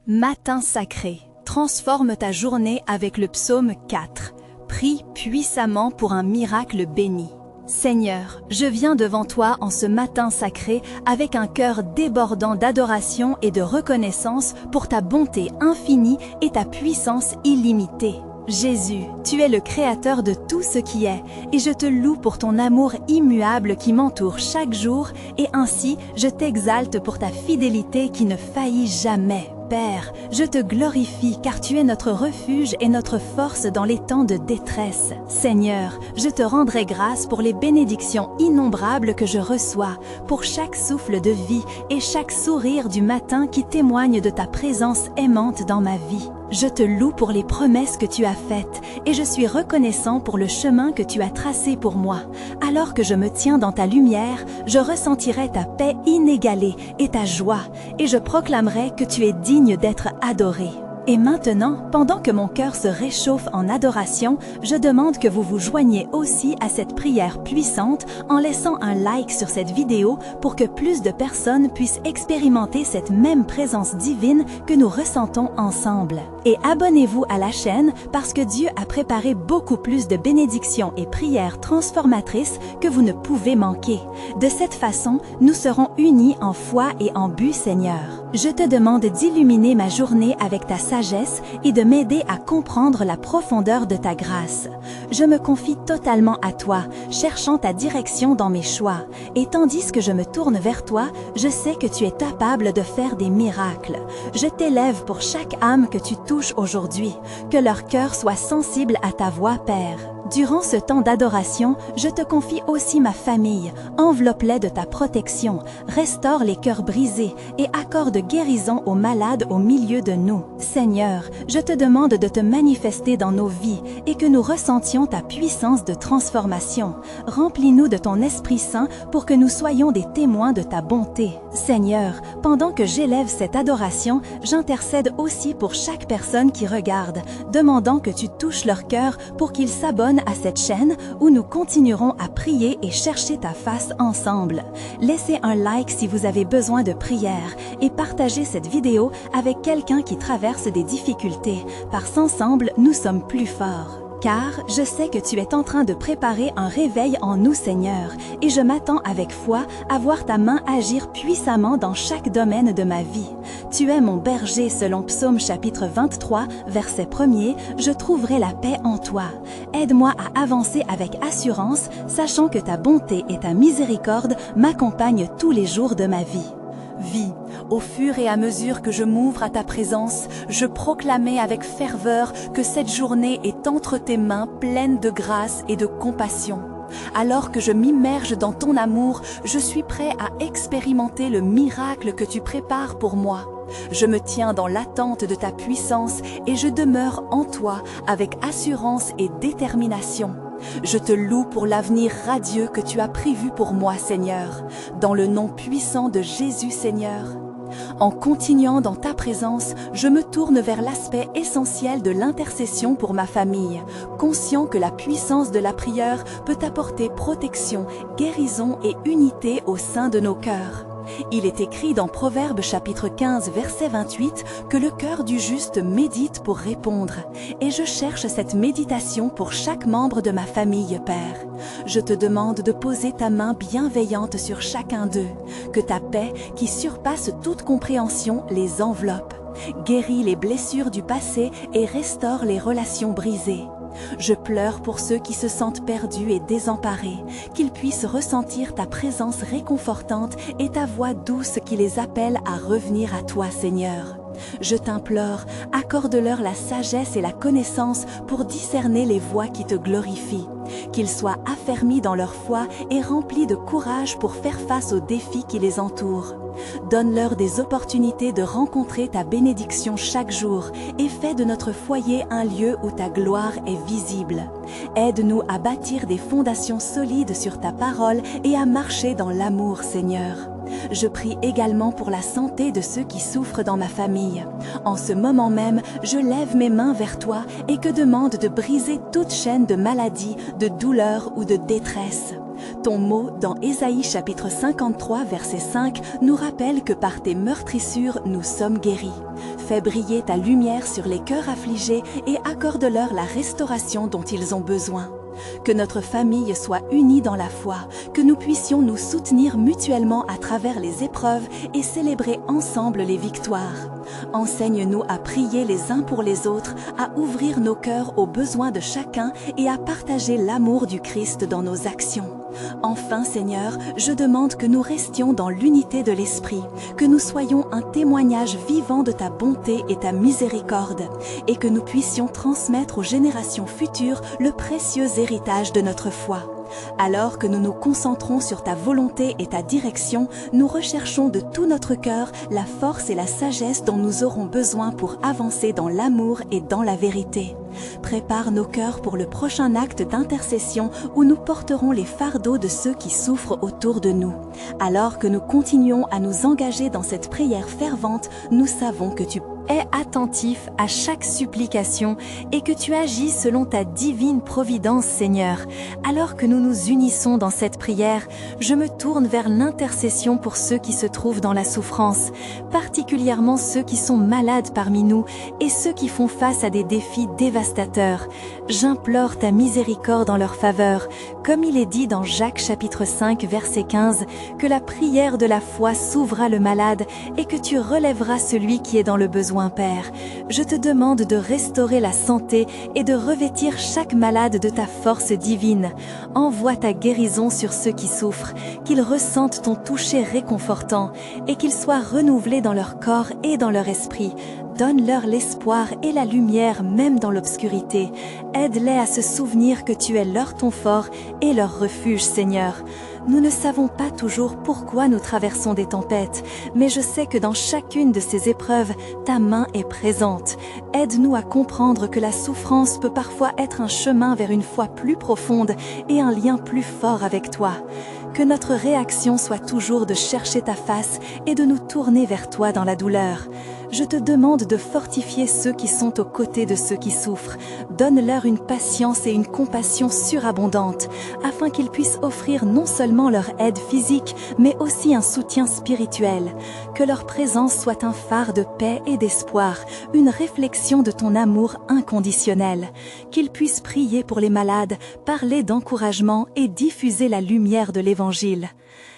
Matin sacré, transforme ta journée avec le psaume 4. Prie puissamment pour un miracle béni. Seigneur, je viens devant toi en ce matin sacré avec un cœur débordant d'adoration et de reconnaissance pour ta bonté infinie et ta puissance illimitée. Jésus, tu es le créateur de tout ce qui est, et je te loue pour ton amour immuable qui m'entoure chaque jour, et ainsi je t'exalte pour ta fidélité qui ne faillit jamais. Père, je te glorifie car tu es notre refuge et notre force dans les temps de détresse. Seigneur, je te rendrai grâce pour les bénédictions innombrables que je reçois, pour chaque souffle de vie et chaque sourire du matin qui témoigne de ta présence aimante dans ma vie. Je te loue pour les promesses que tu as faites et je suis reconnaissant pour le chemin que tu as tracé pour moi. Alors que je me tiens dans ta lumière, je ressentirai ta paix inégalée et ta joie, et je proclamerai que tu es digne d'être adoré. Et maintenant, pendant que mon cœur se réchauffe en adoration, je demande que vous vous joigniez aussi à cette prière puissante en laissant un like sur cette vidéo pour que plus de personnes puissent expérimenter cette même présence divine que nous ressentons ensemble. Et abonnez-vous à la chaîne parce que Dieu a préparé beaucoup plus de bénédictions et prières transformatrices que vous ne pouvez manquer. De cette façon, nous serons unis en foi et en but, Seigneur. Je te demande d'illuminer ma journée avec ta sagesse et de m'aider à comprendre la profondeur de ta grâce. Je me confie totalement à toi, cherchant ta direction dans mes choix. Et tandis que je me tourne vers toi, je sais que tu es capable de faire des miracles. Je t'élève pour chaque âme que tu touches aujourd'hui, que leur cœur soit sensible à ta voix, Père. Durant ce temps d'adoration, je te confie aussi ma famille. Enveloppe-les de ta protection, restaure les cœurs brisés et accorde guérison aux malades au milieu de nous. Seigneur, je te demande de te manifester dans nos vies et que nous ressentions ta puissance de transformation. Remplis-nous de ton Esprit Saint pour que nous soyons des témoins de ta bonté. Seigneur, pendant que j'élève cette adoration, j'intercède aussi pour chaque personne qui regarde, demandant que tu touches leur cœur pour qu'ils s'abonnent à cette chaîne où nous continuerons à prier et chercher ta face ensemble. Laissez un like si vous avez besoin de prière et partagez cette vidéo avec quelqu'un qui traverse des difficultés, parce qu'ensemble, nous sommes plus forts. Car je sais que tu es en train de préparer un réveil en nous, Seigneur, et je m'attends avec foi à voir ta main agir puissamment dans chaque domaine de ma vie. Tu es mon berger selon Psaume chapitre 23, verset 1er, je trouverai la paix en toi. Aide-moi à avancer avec assurance, sachant que ta bonté et ta miséricorde m'accompagnent tous les jours de ma vie. Vie, au fur et à mesure que je m'ouvre à ta présence, je proclamais avec ferveur que cette journée est entre tes mains pleine de grâce et de compassion. Alors que je m'immerge dans ton amour, je suis prêt à expérimenter le miracle que tu prépares pour moi. Je me tiens dans l'attente de ta puissance et je demeure en toi avec assurance et détermination. Je te loue pour l'avenir radieux que tu as prévu pour moi, Seigneur, dans le nom puissant de Jésus, Seigneur. En continuant dans ta présence, je me tourne vers l'aspect essentiel de l'intercession pour ma famille, conscient que la puissance de la prière peut apporter protection, guérison et unité au sein de nos cœurs. Il est écrit dans Proverbes chapitre 15 verset 28 que le cœur du juste médite pour répondre. Et je cherche cette méditation pour chaque membre de ma famille, Père. Je te demande de poser ta main bienveillante sur chacun d'eux, que ta paix, qui surpasse toute compréhension, les enveloppe. Guéris les blessures du passé et restaure les relations brisées. Je pleure pour ceux qui se sentent perdus et désemparés, qu'ils puissent ressentir ta présence réconfortante et ta voix douce qui les appelle à revenir à toi, Seigneur. Je t'implore, accorde-leur la sagesse et la connaissance pour discerner les voies qui te glorifient, qu'ils soient affermis dans leur foi et remplis de courage pour faire face aux défis qui les entourent. Donne-leur des opportunités de rencontrer ta bénédiction chaque jour et fais de notre foyer un lieu où ta gloire est visible. Aide-nous à bâtir des fondations solides sur ta parole et à marcher dans l'amour, Seigneur. Je prie également pour la santé de ceux qui souffrent dans ma famille. En ce moment même, je lève mes mains vers toi et que demande de briser toute chaîne de maladie, de douleur ou de détresse. Ton mot dans Ésaïe chapitre 53 verset 5 nous rappelle que par tes meurtrissures nous sommes guéris. Fais briller ta lumière sur les cœurs affligés et accorde-leur la restauration dont ils ont besoin. Que notre famille soit unie dans la foi, que nous puissions nous soutenir mutuellement à travers les épreuves et célébrer ensemble les victoires. Enseigne-nous à prier les uns pour les autres, à ouvrir nos cœurs aux besoins de chacun et à partager l'amour du Christ dans nos actions. Enfin, Seigneur, je demande que nous restions dans l'unité de l'Esprit, que nous soyons un témoignage vivant de ta bonté et ta miséricorde, et que nous puissions transmettre aux générations futures le précieux héritage de notre foi. Alors que nous nous concentrons sur ta volonté et ta direction, nous recherchons de tout notre cœur la force et la sagesse dont nous aurons besoin pour avancer dans l'amour et dans la vérité. Prépare nos cœurs pour le prochain acte d'intercession où nous porterons les fardeaux de ceux qui souffrent autour de nous. Alors que nous continuons à nous engager dans cette prière fervente, nous savons que tu es attentif à chaque supplication et que tu agis selon ta divine providence, Seigneur. Alors que nous nous unissons dans cette prière, je me tourne vers l'intercession pour ceux qui se trouvent dans la souffrance, particulièrement ceux qui sont malades parmi nous et ceux qui font face à des défis dévastateurs. J'implore ta miséricorde en leur faveur, comme il est dit dans Jacques chapitre 5 verset 15, que la prière de la foi sauvera le malade et que tu relèveras celui qui est dans le besoin. Père, je te demande de restaurer la santé et de revêtir chaque malade de ta force divine. Envoie ta guérison sur ceux qui souffrent, qu'ils ressentent ton toucher réconfortant et qu'ils soient renouvelés dans leur corps et dans leur esprit. Donne-leur l'espoir et la lumière même dans l'obscurité. Aide-les à se souvenir que tu es leur confort et leur refuge, Seigneur. Nous ne savons pas toujours pourquoi nous traversons des tempêtes, mais je sais que dans chacune de ces épreuves, ta main est présente. Aide-nous à comprendre que la souffrance peut parfois être un chemin vers une foi plus profonde et un lien plus fort avec toi. Que notre réaction soit toujours de chercher ta face et de nous tourner vers toi dans la douleur. Je te demande de fortifier ceux qui sont aux côtés de ceux qui souffrent. Donne-leur une patience et une compassion surabondantes, afin qu'ils puissent offrir non seulement leur aide physique, mais aussi un soutien spirituel. Que leur présence soit un phare de paix et d'espoir, une réflexion de ton amour inconditionnel. Qu'ils puissent prier pour les malades, parler d'encouragement et diffuser la lumière de l'Évangile.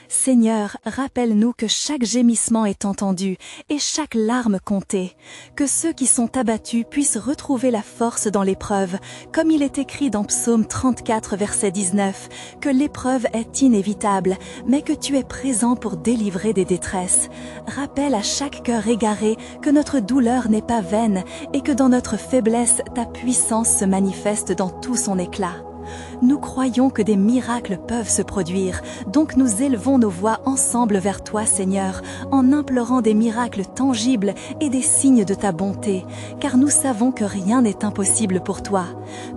Seigneur, rappelle-nous que chaque gémissement est entendu et chaque larme comptée. Que ceux qui sont abattus puissent retrouver la force dans l'épreuve, comme il est écrit dans Psaume 34, verset 19, que l'épreuve est inévitable, mais que tu es présent pour délivrer des détresses. Rappelle à chaque cœur égaré que notre douleur n'est pas vaine et que dans notre faiblesse, ta puissance se manifeste dans tout son éclat. Nous croyons que des miracles peuvent se produire, donc nous élevons nos voix ensemble vers toi, Seigneur, en implorant des miracles tangibles et des signes de ta bonté, car nous savons que rien n'est impossible pour toi.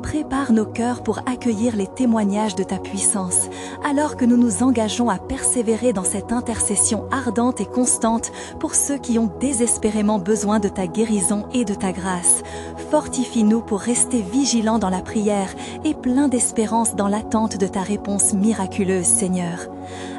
Prépare nos cœurs pour accueillir les témoignages de ta puissance, alors que nous nous engageons à persévérer dans cette intercession ardente et constante pour ceux qui ont désespérément besoin de ta guérison et de ta grâce. Fortifie-nous pour rester vigilants dans la prière et pleins d'espérance dans l'attente de ta réponse miraculeuse, Seigneur.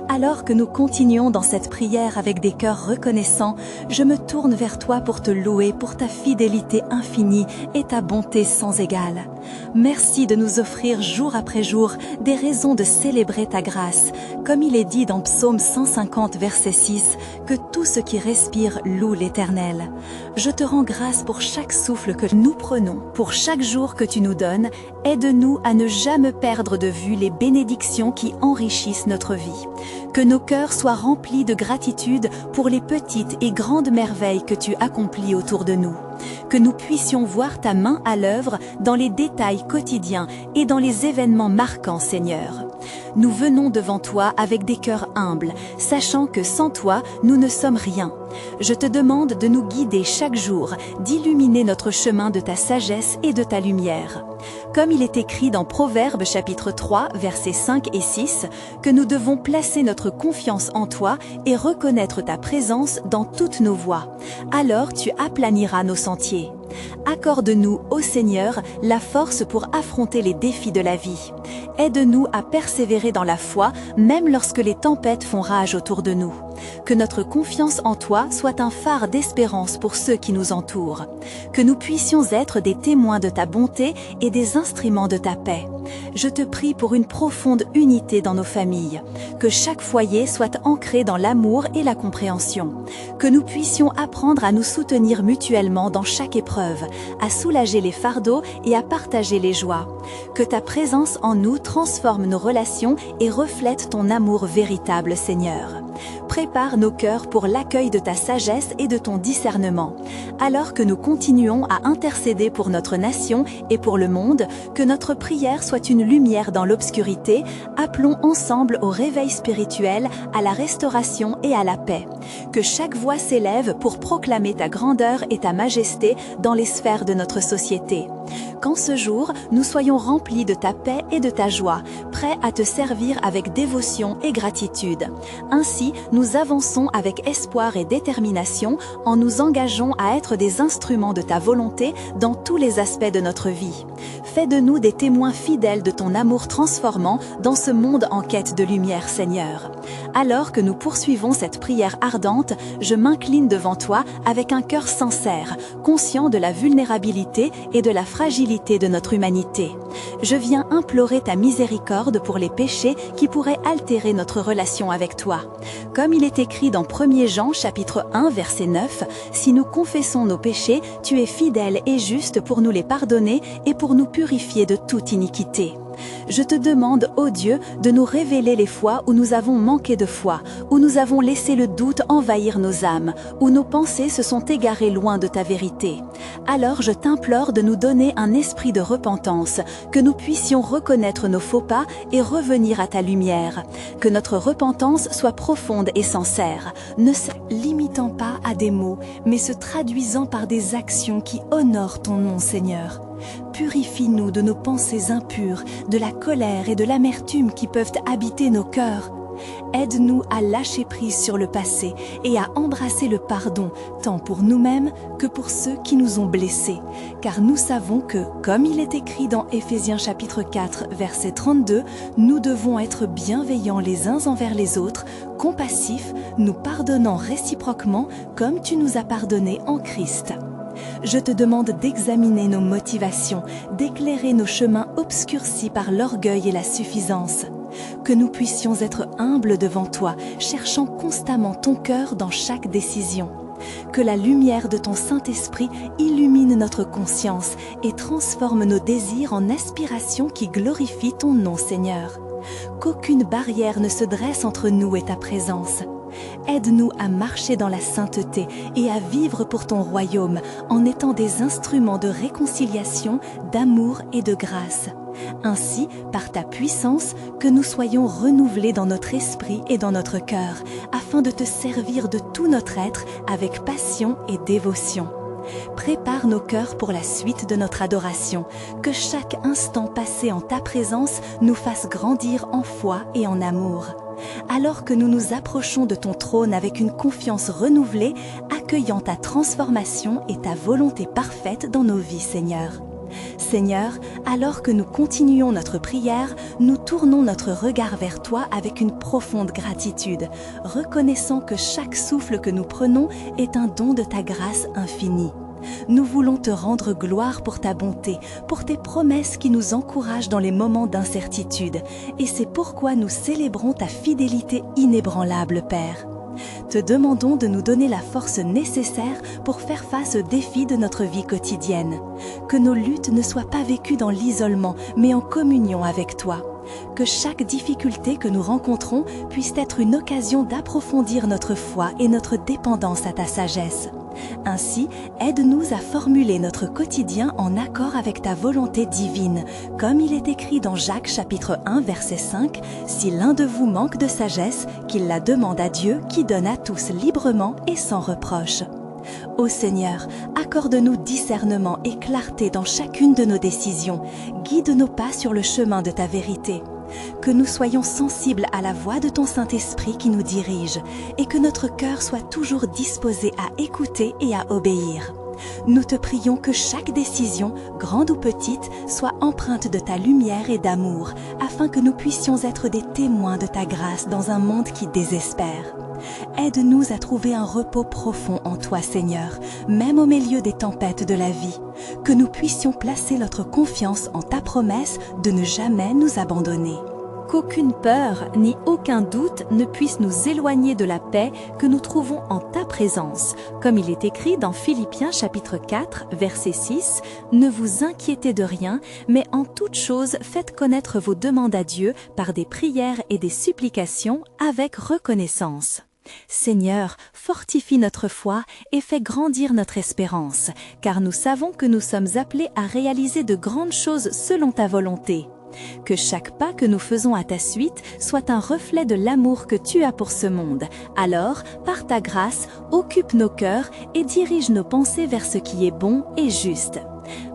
Alors que nous continuons dans cette prière avec des cœurs reconnaissants, je me tourne vers toi pour te louer pour ta fidélité infinie et ta bonté sans égale. Merci de nous offrir jour après jour des raisons de célébrer ta grâce. Comme il est dit dans Psaume 150, verset 6, que tout ce qui respire loue l'Éternel. Je te rends grâce pour chaque souffle que nous prenons, pour chaque jour que tu nous donnes. Aide-nous à ne jamais perdre de vue les bénédictions qui enrichissent notre vie. Que nos cœurs soient remplis de gratitude pour les petites et grandes merveilles que tu accomplis autour de nous. Que nous puissions voir ta main à l'œuvre dans les détails quotidiens et dans les événements marquants, Seigneur. Nous venons devant toi avec des cœurs humbles, sachant que sans toi, nous ne sommes rien. Je te demande de nous guider chaque jour, d'illuminer notre chemin de ta sagesse et de ta lumière. Comme il est écrit dans Proverbes chapitre 3, versets 5 et 6, que nous devons placer notre confiance en toi et reconnaître ta présence dans toutes nos voies. Alors tu aplaniras nos sentiers. Accorde-nous, ô Seigneur, la force pour affronter les défis de la vie. Aide-nous à persévérer dans la foi, même lorsque les tempêtes font rage autour de nous. Que notre confiance en toi soit un phare d'espérance pour ceux qui nous entourent. Que nous puissions être des témoins de ta bonté et des instruments de ta paix. Je te prie pour une profonde unité dans nos familles. Que chaque foyer soit ancré dans l'amour et la compréhension. Que nous puissions apprendre à nous soutenir mutuellement dans chaque épreuve, à soulager les fardeaux et à partager les joies. Que ta présence en nous transforme nos relations et reflète ton amour véritable, Seigneur. Prépare nos cœurs pour l'accueil de ta sagesse et de ton discernement. Alors que nous continuons à intercéder pour notre nation et pour le monde, que notre prière soit une lumière dans l'obscurité, appelons ensemble au réveil spirituel, à la restauration et à la paix. Que chaque voix s'élève pour proclamer ta grandeur et ta majesté dans les sphères de notre société. Qu'en ce jour, nous soyons remplis de ta paix et de ta joie, prêts à te servir avec dévotion et gratitude. Ainsi, nous avançons avec espoir et détermination en nous engageant à être des instruments de ta volonté dans tous les aspects de notre vie. Fais de nous des témoins fidèles de ton amour transformant dans ce monde en quête de lumière, Seigneur. Alors que nous poursuivons cette prière ardente, je m'incline devant toi avec un cœur sincère, conscient de la vulnérabilité et de la fragilité de notre humanité. Je viens implorer ta miséricorde pour les péchés qui pourraient altérer notre relation avec toi. Comme il est écrit dans 1 Jean chapitre 1 verset 9, « Si nous confessons nos péchés, tu es fidèle et juste pour nous les pardonner et pour nous purifier de toute iniquité. » Je te demande, ô Dieu, de nous révéler les fois où nous avons manqué de foi, où nous avons laissé le doute envahir nos âmes, où nos pensées se sont égarées loin de ta vérité. Alors je t'implore de nous donner un esprit de repentance, que nous puissions reconnaître nos faux pas et revenir à ta lumière. Que notre repentance soit profonde et sincère, ne se limitant pas à des mots, mais se traduisant par des actions qui honorent ton nom, Seigneur. Purifie-nous de nos pensées impures, de la colère et de l'amertume qui peuvent habiter nos cœurs. Aide-nous à lâcher prise sur le passé et à embrasser le pardon, tant pour nous-mêmes que pour ceux qui nous ont blessés. Car nous savons que, comme il est écrit dans Éphésiens chapitre 4, verset 32, nous devons être bienveillants les uns envers les autres, compassifs, nous pardonnant réciproquement comme tu nous as pardonné en Christ. Je te demande d'examiner nos motivations, d'éclairer nos chemins obscurcis par l'orgueil et la suffisance. Que nous puissions être humbles devant toi, cherchant constamment ton cœur dans chaque décision. Que la lumière de ton Saint-Esprit illumine notre conscience et transforme nos désirs en aspirations qui glorifient ton nom, Seigneur. Qu'aucune barrière ne se dresse entre nous et ta présence. Aide-nous à marcher dans la sainteté et à vivre pour ton royaume en étant des instruments de réconciliation, d'amour et de grâce. Ainsi, par ta puissance, que nous soyons renouvelés dans notre esprit et dans notre cœur, afin de te servir de tout notre être avec passion et dévotion. Prépare nos cœurs pour la suite de notre adoration, que chaque instant passé en ta présence nous fasse grandir en foi et en amour. Alors que nous nous approchons de ton trône avec une confiance renouvelée, accueillant ta transformation et ta volonté parfaite dans nos vies, Seigneur. Seigneur, alors que nous continuons notre prière, nous tournons notre regard vers toi avec une profonde gratitude, reconnaissant que chaque souffle que nous prenons est un don de ta grâce infinie. Nous voulons te rendre gloire pour ta bonté, pour tes promesses qui nous encouragent dans les moments d'incertitude, et c'est pourquoi nous célébrons ta fidélité inébranlable, Père. Te demandons de nous donner la force nécessaire pour faire face aux défis de notre vie quotidienne. Que nos luttes ne soient pas vécues dans l'isolement, mais en communion avec toi. Que chaque difficulté que nous rencontrons puisse être une occasion d'approfondir notre foi et notre dépendance à ta sagesse. Ainsi, aide-nous à formuler notre quotidien en accord avec ta volonté divine, comme il est écrit dans Jacques chapitre 1 verset 5, « Si l'un de vous manque de sagesse, qu'il la demande à Dieu qui donne à tous librement et sans reproche. » Ô Seigneur, accorde-nous discernement et clarté dans chacune de nos décisions, guide nos pas sur le chemin de ta vérité. Que nous soyons sensibles à la voix de ton Saint-Esprit qui nous dirige et que notre cœur soit toujours disposé à écouter et à obéir. Nous te prions que chaque décision, grande ou petite, soit empreinte de ta lumière et d'amour, afin que nous puissions être des témoins de ta grâce dans un monde qui désespère. Aide-nous à trouver un repos profond en toi, Seigneur, même au milieu des tempêtes de la vie. Que nous puissions placer notre confiance en ta promesse de ne jamais nous abandonner. Qu'aucune peur ni aucun doute ne puisse nous éloigner de la paix que nous trouvons en ta présence. Comme il est écrit dans Philippiens chapitre 4, verset 6, « Ne vous inquiétez de rien, mais en toute chose faites connaître vos demandes à Dieu par des prières et des supplications avec reconnaissance. » Seigneur, fortifie notre foi et fais grandir notre espérance, car nous savons que nous sommes appelés à réaliser de grandes choses selon ta volonté. Que chaque pas que nous faisons à ta suite soit un reflet de l'amour que tu as pour ce monde. Alors, par ta grâce, occupe nos cœurs et dirige nos pensées vers ce qui est bon et juste.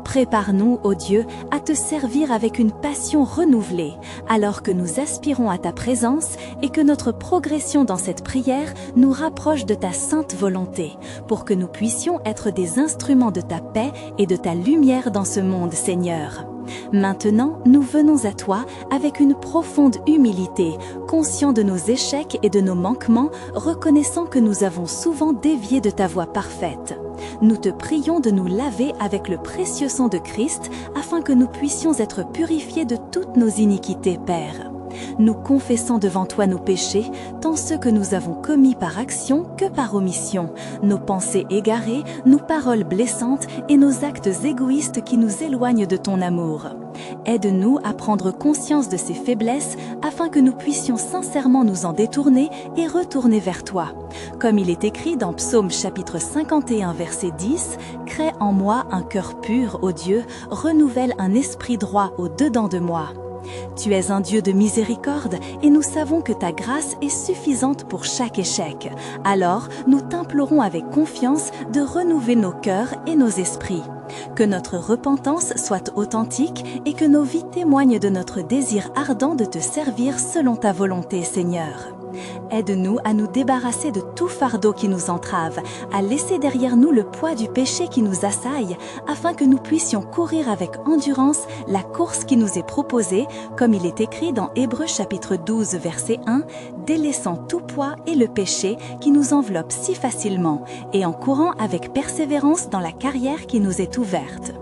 Prépare-nous, ô Dieu, à te servir avec une passion renouvelée, alors que nous aspirons à ta présence et que notre progression dans cette prière nous rapproche de ta sainte volonté, pour que nous puissions être des instruments de ta paix et de ta lumière dans ce monde, Seigneur. Maintenant, nous venons à toi avec une profonde humilité, conscients de nos échecs et de nos manquements, reconnaissant que nous avons souvent dévié de ta voie parfaite. Nous te prions de nous laver avec le précieux sang de Christ, afin que nous puissions être purifiés de toutes nos iniquités, Père. Nous confessons devant toi nos péchés, tant ceux que nous avons commis par action que par omission, nos pensées égarées, nos paroles blessantes et nos actes égoïstes qui nous éloignent de ton amour. Aide-nous à prendre conscience de ces faiblesses afin que nous puissions sincèrement nous en détourner et retourner vers toi. Comme il est écrit dans Psaume chapitre 51 verset 10, « Crée en moi un cœur pur, ô Dieu, renouvelle un esprit droit au-dedans de moi. » Tu es un Dieu de miséricorde et nous savons que ta grâce est suffisante pour chaque échec. Alors, nous t'implorons avec confiance de renouveler nos cœurs et nos esprits. Que notre repentance soit authentique et que nos vies témoignent de notre désir ardent de te servir selon ta volonté, Seigneur. Aide-nous à nous débarrasser de tout fardeau qui nous entrave, à laisser derrière nous le poids du péché qui nous assaille, afin que nous puissions courir avec endurance la course qui nous est proposée, comme il est écrit dans Hébreux chapitre 12 verset 1, « Délaissant tout poids et le péché qui nous enveloppe si facilement, et en courant avec persévérance dans la carrière qui nous est ouverte. »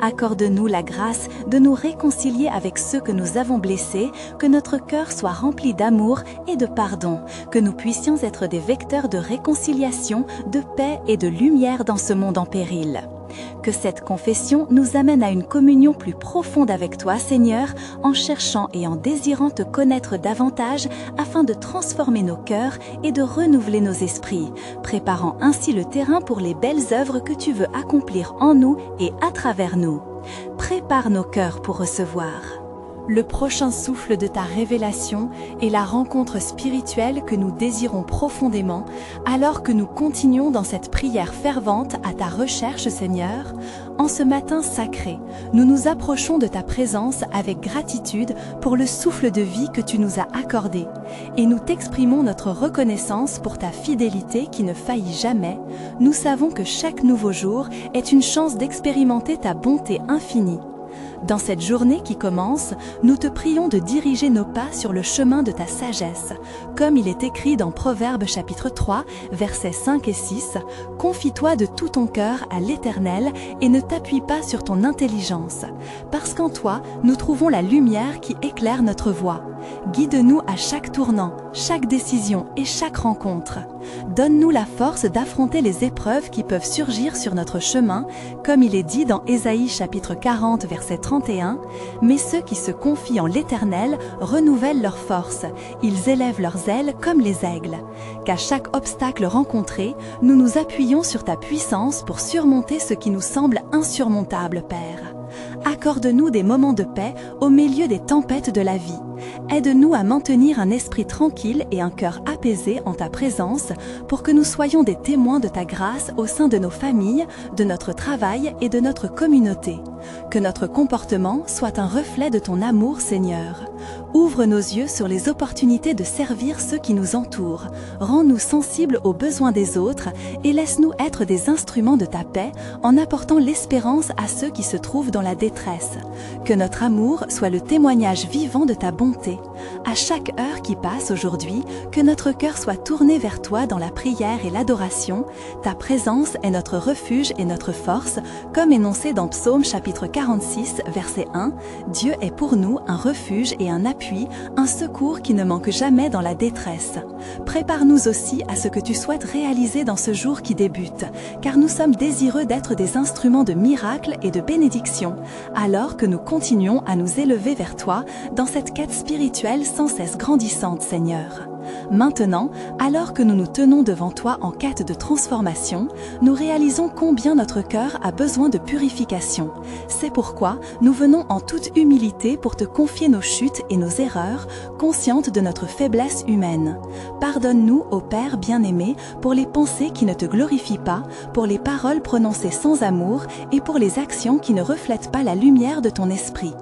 Accorde-nous la grâce de nous réconcilier avec ceux que nous avons blessés, que notre cœur soit rempli d'amour et de pardon, que nous puissions être des vecteurs de réconciliation, de paix et de lumière dans ce monde en péril. Que cette confession nous amène à une communion plus profonde avec toi, Seigneur, en cherchant et en désirant te connaître davantage afin de transformer nos cœurs et de renouveler nos esprits, préparant ainsi le terrain pour les belles œuvres que tu veux accomplir en nous et à travers nous. Prépare nos cœurs pour recevoir. Le prochain souffle de ta révélation est la rencontre spirituelle que nous désirons profondément, alors que nous continuons dans cette prière fervente à ta recherche, Seigneur. En ce matin sacré, nous nous approchons de ta présence avec gratitude pour le souffle de vie que tu nous as accordé, et nous t'exprimons notre reconnaissance pour ta fidélité qui ne faillit jamais. Nous savons que chaque nouveau jour est une chance d'expérimenter ta bonté infinie. Dans cette journée qui commence, nous te prions de diriger nos pas sur le chemin de ta sagesse. Comme il est écrit dans Proverbes chapitre 3, versets 5 et 6, « Confie-toi de tout ton cœur à l'Éternel et ne t'appuie pas sur ton intelligence, parce qu'en toi, nous trouvons la lumière qui éclaire notre voie. Guide-nous à chaque tournant, chaque décision et chaque rencontre. Donne-nous la force d'affronter les épreuves qui peuvent surgir sur notre chemin, comme il est dit dans Ésaïe chapitre 40, verset 31, « Mais ceux qui se confient en l'Éternel renouvellent leur force, ils élèvent leurs ailes comme les aigles. » Qu'à chaque obstacle rencontré, nous nous appuyons sur ta puissance pour surmonter ce qui nous semble insurmontable, Père. Accorde-nous des moments de paix au milieu des tempêtes de la vie. Aide-nous à maintenir un esprit tranquille et un cœur apaisé en ta présence pour que nous soyons des témoins de ta grâce au sein de nos familles, de notre travail et de notre communauté. Que notre comportement soit un reflet de ton amour, Seigneur. Ouvre nos yeux sur les opportunités de servir ceux qui nous entourent. Rends-nous sensibles aux besoins des autres et laisse-nous être des instruments de ta paix en apportant l'espérance à ceux qui se trouvent dans la détresse. Que notre amour soit le témoignage vivant de ta bonté volonté. À chaque heure qui passe aujourd'hui, que notre cœur soit tourné vers toi dans la prière et l'adoration. Ta présence est notre refuge et notre force, comme énoncé dans Psaume chapitre 46, verset 1. Dieu est pour nous un refuge et un appui, un secours qui ne manque jamais dans la détresse. Prépare-nous aussi à ce que tu souhaites réaliser dans ce jour qui débute, car nous sommes désireux d'être des instruments de miracles et de bénédictions, alors que nous continuons à nous élever vers toi dans cette quête spirituelle sans cesse grandissante, Seigneur. Maintenant, alors que nous nous tenons devant toi en quête de transformation, nous réalisons combien notre cœur a besoin de purification. C'est pourquoi nous venons en toute humilité pour te confier nos chutes et nos erreurs, conscientes de notre faiblesse humaine. Pardonne-nous, ô Père bien-aimé, pour les pensées qui ne te glorifient pas, pour les paroles prononcées sans amour et pour les actions qui ne reflètent pas la lumière de ton esprit.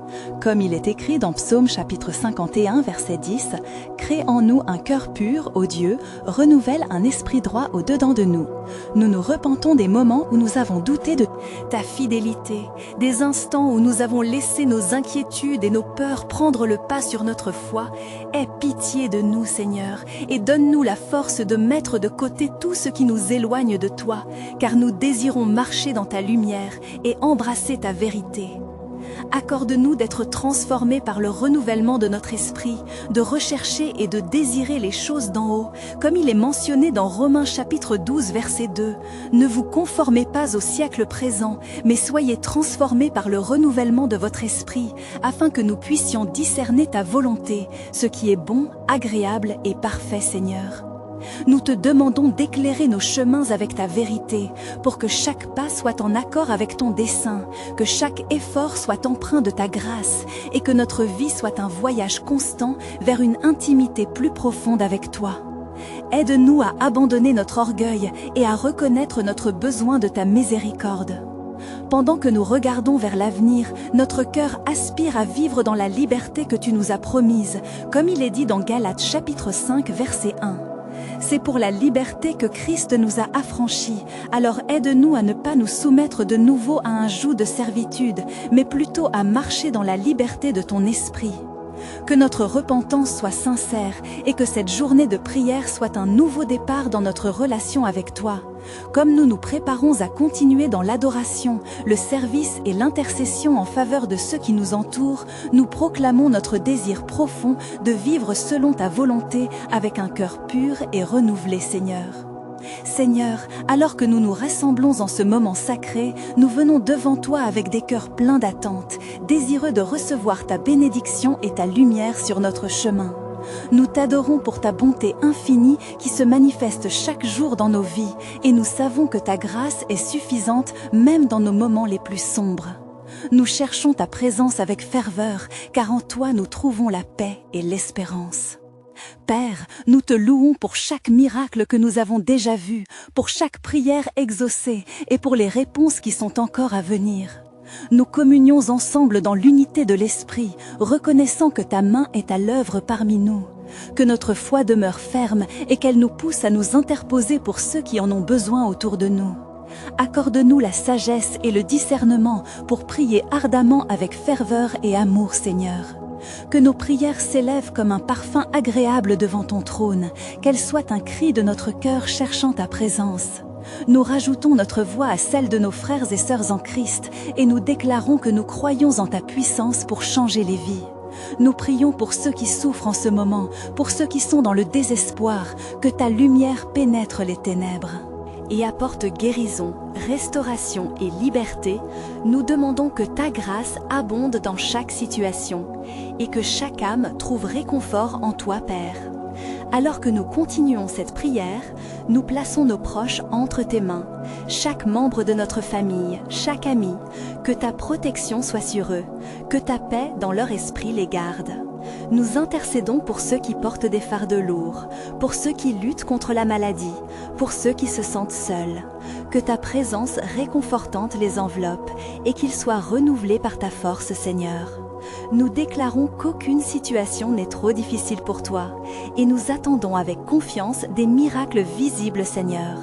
Comme il est écrit dans Psaume chapitre 51, verset 10, « Crée en nous un cœur pur, ô Dieu, renouvelle un esprit droit au-dedans de nous. » Nous nous repentons des moments où nous avons douté de ta fidélité, des instants où nous avons laissé nos inquiétudes et nos peurs prendre le pas sur notre foi. Aie pitié de nous, Seigneur, et donne-nous la force de mettre de côté tout ce qui nous éloigne de toi, car nous désirons marcher dans ta lumière et embrasser ta vérité. Accorde-nous d'être transformés par le renouvellement de notre esprit, de rechercher et de désirer les choses d'en haut, comme il est mentionné dans Romains chapitre 12, verset 2. Ne vous conformez pas au siècle présent, mais soyez transformés par le renouvellement de votre esprit, afin que nous puissions discerner ta volonté, ce qui est bon, agréable et parfait, Seigneur. Nous te demandons d'éclairer nos chemins avec ta vérité, pour que chaque pas soit en accord avec ton dessein, que chaque effort soit empreint de ta grâce, et que notre vie soit un voyage constant vers une intimité plus profonde avec toi. Aide-nous à abandonner notre orgueil et à reconnaître notre besoin de ta miséricorde. Pendant que nous regardons vers l'avenir, notre cœur aspire à vivre dans la liberté que tu nous as promise, comme il est dit dans Galates chapitre 5, verset 1. C'est pour la liberté que Christ nous a affranchis, alors aide-nous à ne pas nous soumettre de nouveau à un joug de servitude, mais plutôt à marcher dans la liberté de ton esprit. Que notre repentance soit sincère et que cette journée de prière soit un nouveau départ dans notre relation avec toi. Comme nous nous préparons à continuer dans l'adoration, le service et l'intercession en faveur de ceux qui nous entourent, nous proclamons notre désir profond de vivre selon ta volonté avec un cœur pur et renouvelé, Seigneur. Seigneur, alors que nous nous rassemblons en ce moment sacré, nous venons devant toi avec des cœurs pleins d'attente, désireux de recevoir ta bénédiction et ta lumière sur notre chemin. Nous t'adorons pour ta bonté infinie qui se manifeste chaque jour dans nos vies, et nous savons que ta grâce est suffisante même dans nos moments les plus sombres. Nous cherchons ta présence avec ferveur, car en toi nous trouvons la paix et l'espérance. Père, nous te louons pour chaque miracle que nous avons déjà vu, pour chaque prière exaucée et pour les réponses qui sont encore à venir. Nous communions ensemble dans l'unité de l'Esprit, reconnaissant que ta main est à l'œuvre parmi nous. Que notre foi demeure ferme et qu'elle nous pousse à nous interposer pour ceux qui en ont besoin autour de nous. Accorde-nous la sagesse et le discernement pour prier ardemment avec ferveur et amour, Seigneur. Que nos prières s'élèvent comme un parfum agréable devant ton trône, qu'elles soient un cri de notre cœur cherchant ta présence. Nous rajoutons notre voix à celle de nos frères et sœurs en Christ et nous déclarons que nous croyons en ta puissance pour changer les vies. Nous prions pour ceux qui souffrent en ce moment, pour ceux qui sont dans le désespoir, que ta lumière pénètre les ténèbres et apporte guérison, restauration et liberté. Nous demandons que ta grâce abonde dans chaque situation et que chaque âme trouve réconfort en toi, Père. Alors que nous continuons cette prière, nous plaçons nos proches entre tes mains, chaque membre de notre famille, chaque ami, que ta protection soit sur eux, que ta paix dans leur esprit les garde. Nous intercédons pour ceux qui portent des fardeaux lourds, pour ceux qui luttent contre la maladie, pour ceux qui se sentent seuls. Que ta présence réconfortante les enveloppe et qu'ils soient renouvelés par ta force, Seigneur. Nous déclarons qu'aucune situation n'est trop difficile pour toi et nous attendons avec confiance des miracles visibles, Seigneur.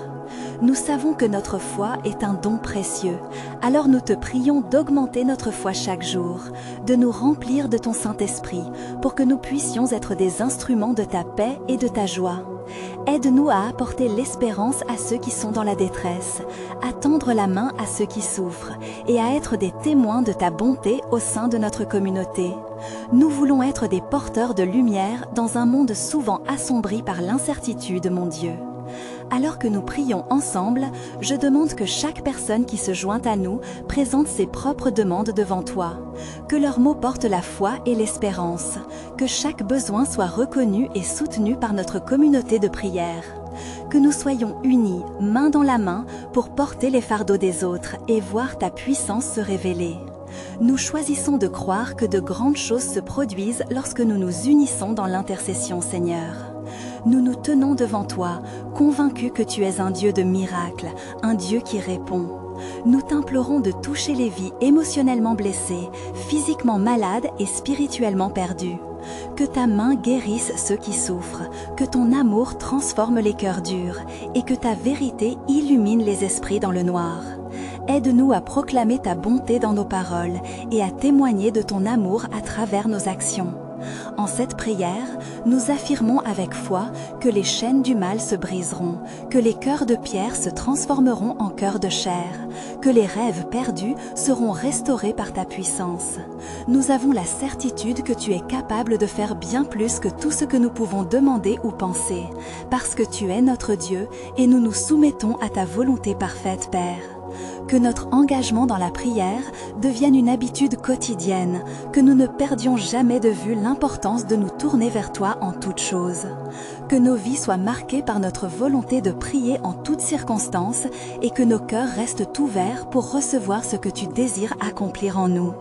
Nous savons que notre foi est un don précieux, alors nous te prions d'augmenter notre foi chaque jour, de nous remplir de ton Saint-Esprit, pour que nous puissions être des instruments de ta paix et de ta joie. Aide-nous à apporter l'espérance à ceux qui sont dans la détresse, à tendre la main à ceux qui souffrent et à être des témoins de ta bonté au sein de notre communauté. Nous voulons être des porteurs de lumière dans un monde souvent assombri par l'incertitude, mon Dieu. Alors que nous prions ensemble, je demande que chaque personne qui se joint à nous présente ses propres demandes devant toi. Que leurs mots portent la foi et l'espérance. Que chaque besoin soit reconnu et soutenu par notre communauté de prière. Que nous soyons unis, main dans la main, pour porter les fardeaux des autres et voir ta puissance se révéler. Nous choisissons de croire que de grandes choses se produisent lorsque nous nous unissons dans l'intercession, Seigneur. Nous nous tenons devant toi, convaincus que tu es un Dieu de miracles, un Dieu qui répond. Nous t'implorons de toucher les vies émotionnellement blessées, physiquement malades et spirituellement perdues. Que ta main guérisse ceux qui souffrent, que ton amour transforme les cœurs durs et que ta vérité illumine les esprits dans le noir. Aide-nous à proclamer ta bonté dans nos paroles et à témoigner de ton amour à travers nos actions. En cette prière, nous affirmons avec foi que les chaînes du mal se briseront, que les cœurs de pierre se transformeront en cœurs de chair, que les rêves perdus seront restaurés par ta puissance. Nous avons la certitude que tu es capable de faire bien plus que tout ce que nous pouvons demander ou penser, parce que tu es notre Dieu et nous nous soumettons à ta volonté parfaite, Père. Que notre engagement dans la prière devienne une habitude quotidienne, que nous ne perdions jamais de vue l'importance de nous tourner vers toi en toutes choses. Que nos vies soient marquées par notre volonté de prier en toutes circonstances et que nos cœurs restent ouverts pour recevoir ce que tu désires accomplir en nous.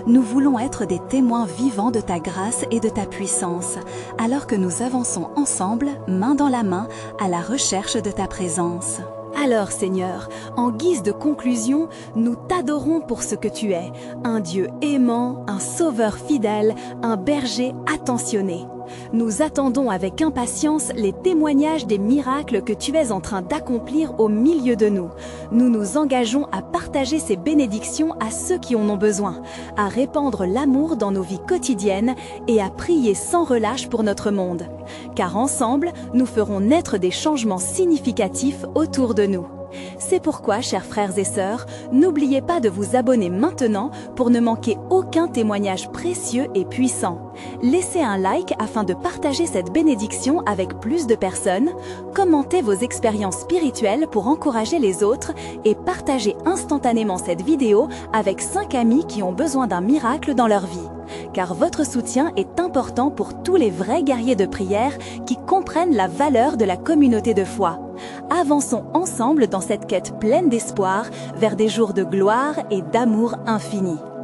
Nous voulons être des témoins vivants de ta grâce et de ta puissance, alors que nous avançons ensemble, main dans la main, à la recherche de ta présence. Alors Seigneur, en guise de conclusion, nous t'adorons pour ce que tu es, un Dieu aimant, un sauveur fidèle, un berger attentionné. Nous attendons avec impatience les témoignages des miracles que tu es en train d'accomplir au milieu de nous. Nous nous engageons à partager ces bénédictions à ceux qui en ont besoin, à répandre l'amour dans nos vies quotidiennes et à prier sans relâche pour notre monde. Car ensemble, nous ferons naître des changements significatifs autour de nous. C'est pourquoi, chers frères et sœurs, n'oubliez pas de vous abonner maintenant pour ne manquer aucun témoignage précieux et puissant. Laissez un like afin de partager cette bénédiction avec plus de personnes, commentez vos expériences spirituelles pour encourager les autres et partagez instantanément cette vidéo avec 5 amis qui ont besoin d'un miracle dans leur vie. Car votre soutien est important pour tous les vrais guerriers de prière qui comprennent la valeur de la communauté de foi. Avançons ensemble dans cette quête pleine d'espoir vers des jours de gloire et d'amour infini.